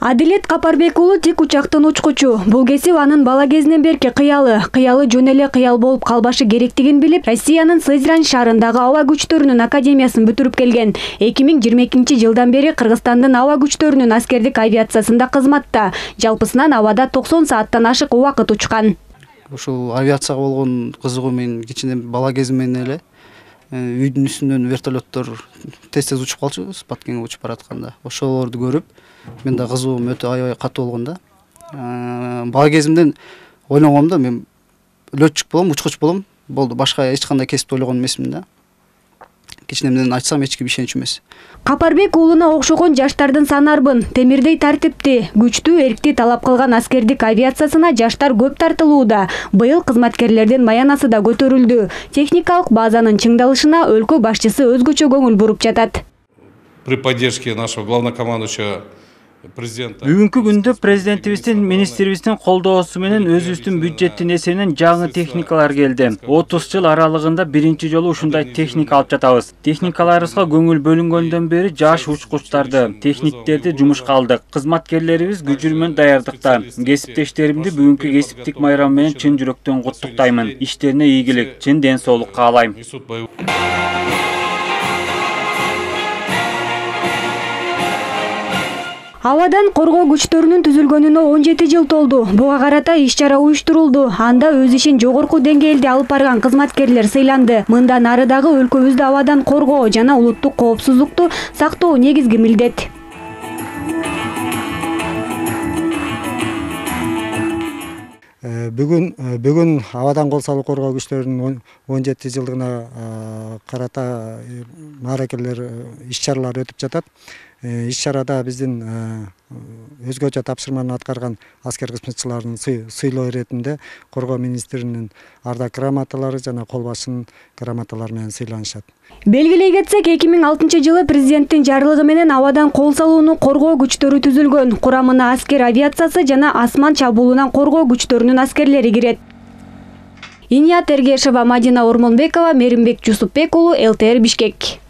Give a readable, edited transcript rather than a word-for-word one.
Адилет Капарбек уулу тик учактын учкучу. Бул кесип анын бала кезинен берки кыялы жөн эле кыял болуп калбашы керектигин билип, Россиянын Сызрань шаарындагы аба күчтөрүнүн академиясын бүтүрүп келген. 2022 жылдан бери Кыргызстандын аба күчтөрүнүн аскердик авиациясында кызматта. Жалпысынан абада 90 сааттан ашык убакыт учкан. Ушул авиацияга болгон кызыгуу мен кичине бала кезимден эле үйдүн үстүнөн вертолеттор тез учуп калчубуз, Баткенге учуп баратканда. Ошолорду көрүп, мен да кызыгуум өтө аябай катуу болгон да. Бала кезимден ойлогом да, мен летчик болом, учкуч болом. Болду, башка эч кандай кесипти ойлогон эмесмин да. Кичинемден айтсам эч ким ишенчү эмес. Капарбек уулуна окшогон жаштардын санарбын. Темирдей тартипти, күчтүү, эркти талап кылган аскердик авиациясына жаштар көп тартылууда. Быйыл кызматкерлердин маянасы да көтөрүлдү. Техникалык базанын чыңдалышына өлкө башчысы өзгөчө көңүл буруп жатат. При поддержке нашего главнокомандующего президента. Бүгүнкү күндө президентибиздин, министрибиздин колдоосу менен өзүбүздүн бюджеттин эсебинен жаңы техникалар келди. 30 жыл аралыгында биринчи жолу ушундай техника алып жатабыз. Техникаларыбызга көңүл бөлүнгөндөн бери жаш учкучтарды, техниктерди жумушка алдык. Кызматкерлерибиз күжүр менен даярдыкта. Кесиптештеримди бүгүнкү кесиптик майрам менен чын жүрөктөн куттуктаймын. Иштерине ийгилик, чын ден соолук каалайм. Абадан коргоо күчтөрүнүн түзүлгөнүнө 17 жыл толду. Буга карата иш-чара уюштурулду. Анда өз ишин жогорку деңгээлде алып барган кызматкерлер сыйланды. Мындан ары дагы өлкөбүздү абадан коргоо жана улуттук коопсуздукту сактоо негизги милдет. Бүгүн абадан кол салуу коргоо күчтөрүнүн 17 жылдыгына карата мааракелер, иш-чаралар өтүп жатат. Иш-чарада биздин өзгөчө тапшырманы аткарган аскер кызматчылардын сыйлоо иретинде коргоо министринин ардак грамоталары жана кол башчынын грамоталары менен сыйланышат. Белгилей кетсек, 2006 жылы президенттин жарлыгы менен абадан кол салууну коргоо күчтөрү түзүлгөн. Курамына аскер авиациясы жана асман чабуулунан коргоо күчтөрүнүн аскерлери кирет. Иният Эргешова, Мадина Ормонбекова, Меримбек Жусупбек уулу, ЛТР Бишкек.